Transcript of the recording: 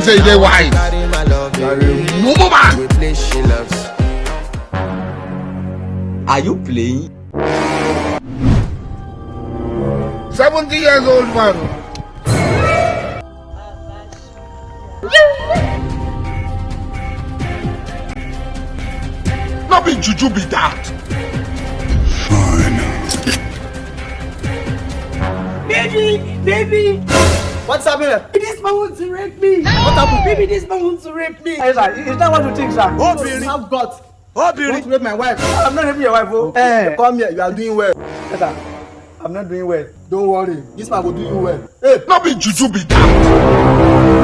say they wise. Mumu man. Are you playing? 70 years old man. Not be juju be that. Baby! What's happening? This man wants to rape me. What happened? Baby, this man wants to rape me. Hey, sir, is that what you think, sir? Oh, really? You have got. Oh, You want beauty. to rape my wife? I'm not raping your wife, oh. Okay. Come here, you are doing well. Yes, sir. I'm not doing well. Don't worry. This man will do you well. Hey, Not be juju be that.